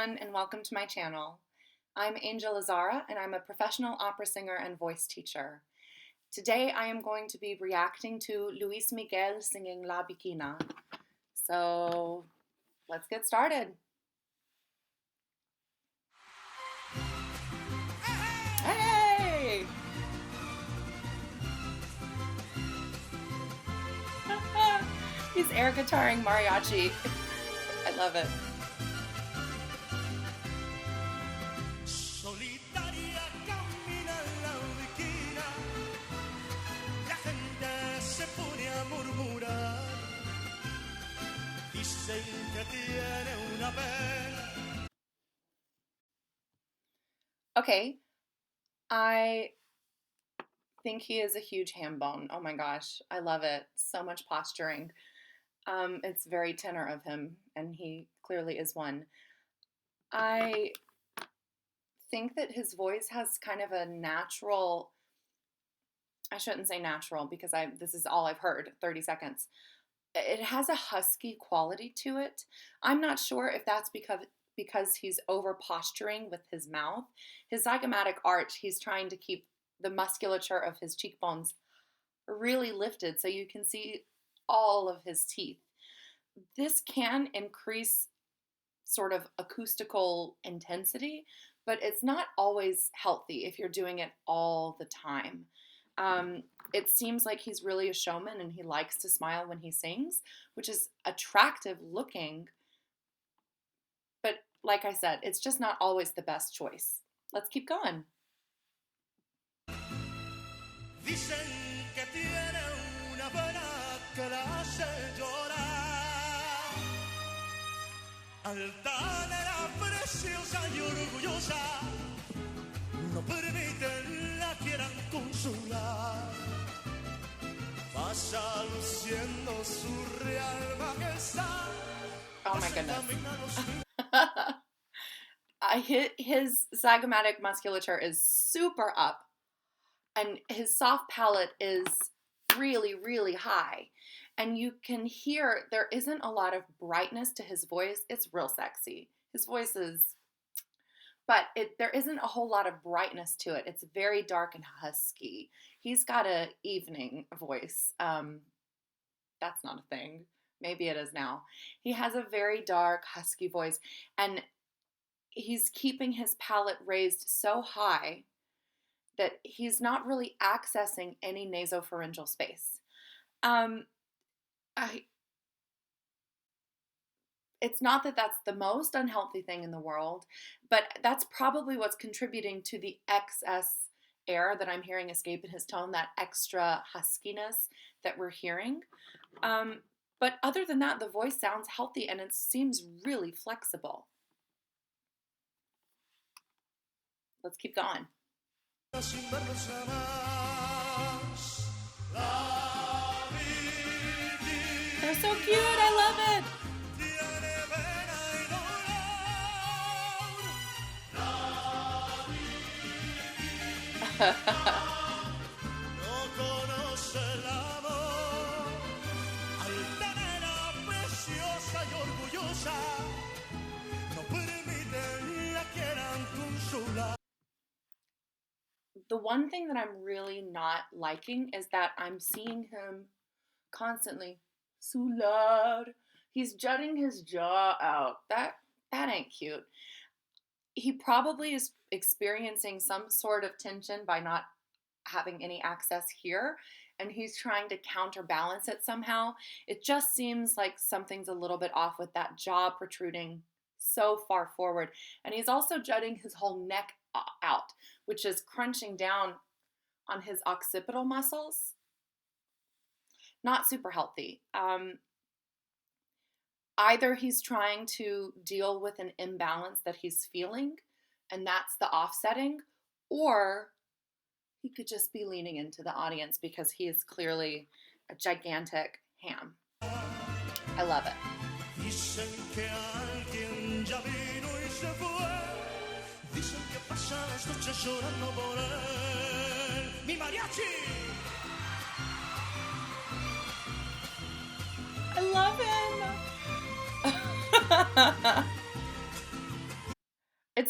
everyone, and welcome to my channel. I'm Angel Azzarra, and I'm a professional opera singer and voice teacher. Today I am going to be reacting to Luis Miguel singing La Bikina. So let's get started. Hey! He's air guitaring mariachi. I love it. Okay, I think he is a huge ham bone. Oh my gosh, I love it. So much posturing. It's very tenor of him, and he clearly is one. I think that his voice has kind of a natural, I shouldn't say natural because this is all I've heard, 30 seconds. It has a husky quality to it. I'm not sure if that's because he's over posturing with his mouth. His zygomatic arch, he's trying to keep the musculature of his cheekbones really lifted so you can see all of his teeth. This can increase sort of acoustical intensity, but it's not always healthy if you're doing it all the time. It seems like he's really a showman and he likes to smile when he sings, which is attractive looking. But like I said, it's just not always the best choice. Let's keep going. Dicen que tiene una pena que la hace llorar. Altanera, preciosa y orgullosa, no permiten la quieran consolar. Pasa luciendo su real majestad. Oh my goodness. His zygomatic musculature is super up, and his soft palate is really, really high. And you can hear there isn't a lot of brightness to his voice. It's real sexy. His voice is, but there isn't a whole lot of brightness to it. It's very dark and husky. He's got an evening voice. That's not a thing. Maybe it is now. He has a very dark, husky voice, and he's keeping his palate raised so high that he's not really accessing any nasopharyngeal space. It's not that that's the most unhealthy thing in the world, but that's probably what's contributing to the excess air that I'm hearing escape in his tone, that extra huskiness that we're hearing. But other than that, the voice sounds healthy and it seems really flexible. Let's keep going. They're so cute, I love it. The one thing that I'm really not liking is that I'm seeing him constantly so loud. He's jutting his jaw out. That ain't cute. He probably is experiencing some sort of tension by not having any access here, and he's trying to counterbalance it somehow. It just seems like something's a little bit off with that jaw protruding so far forward. And he's also jutting his whole neck out, which is crunching down on his occipital muscles. Not super healthy. Either he's trying to deal with an imbalance that he's feeling, and that's the offsetting, or he could just be leaning into the audience because he is clearly a gigantic ham. I love it. I love him.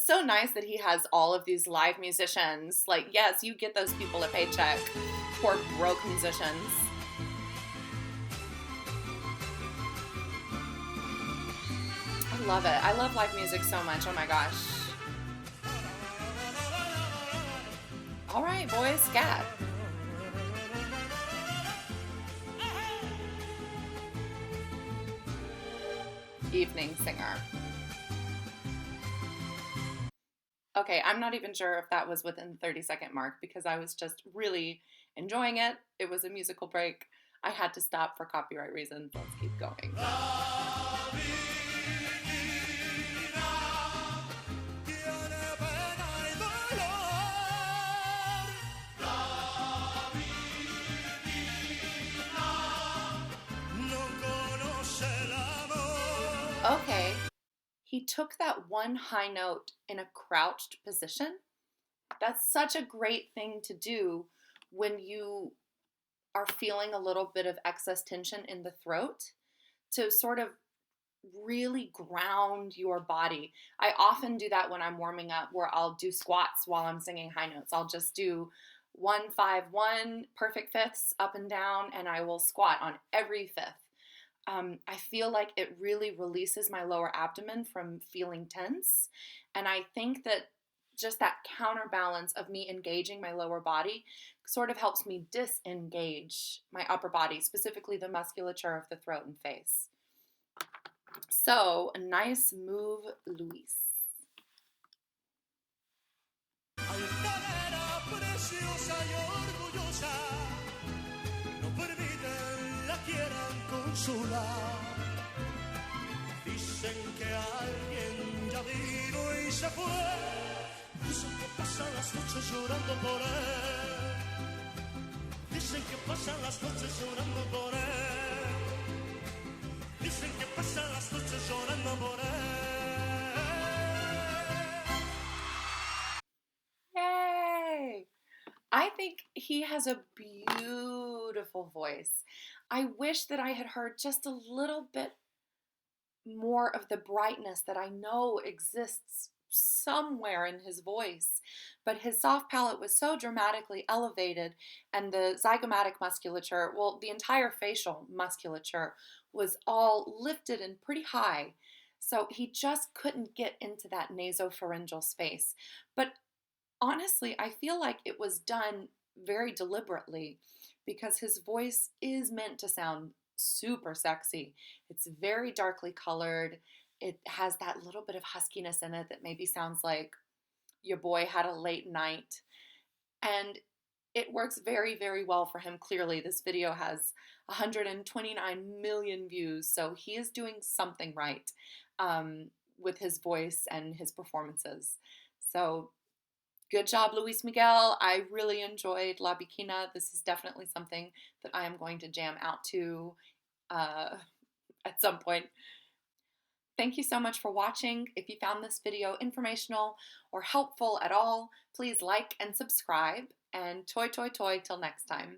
so nice that he has all of these live musicians. Like, yes, you get those people a paycheck. Poor broke musicians. I love it. I love live music so much. Oh my gosh. All right, boys, scat. Evening singer. Okay, I'm not even sure if that was within the 30-second mark because I was just really enjoying it. It was a musical break. I had to stop for copyright reasons. Let's keep going. Okay, he took that one high note in a crouched position. That's such a great thing to do when you are feeling a little bit of excess tension in the throat, to sort of really ground your body. I often do that when I'm warming up, where I'll do squats while I'm singing high notes. I'll just do 1-5-1 perfect fifths up and down, and I will squat on every fifth. I feel like it really releases my lower abdomen from feeling tense. And I think that just that counterbalance of me engaging my lower body sort of helps me disengage my upper body, specifically the musculature of the throat and face. So, a nice move, Luis. Altanera preciosa y orgullosa, no permiten la quieran consolar. Dicen que alguien ya vino y se fue. Dicen que pasan las noches llorando por él. Dicen que pasan las noches llorando por él. Dicen que pasan las noches llorando por él. Yay! I think he has a beautiful voice. I wish that I had heard just a little bit more of the brightness that I know exists somewhere in his voice. But his soft palate was so dramatically elevated, and the zygomatic musculature, well, the entire facial musculature was all lifted and pretty high. So he just couldn't get into that nasopharyngeal space. But honestly, I feel like it was done very deliberately because his voice is meant to sound super sexy. It's very darkly colored. It has that little bit of huskiness in it that maybe sounds like your boy had a late night. And it works very, very well for him. Clearly, this video has 129 million views, so he is doing something right with his voice and his performances. So good job, Luis Miguel. I really enjoyed La Bikina. This is definitely something that I am going to jam out to at some point. Thank you so much for watching. If you found this video informational or helpful at all, please like and subscribe. And toi toi toi till next time.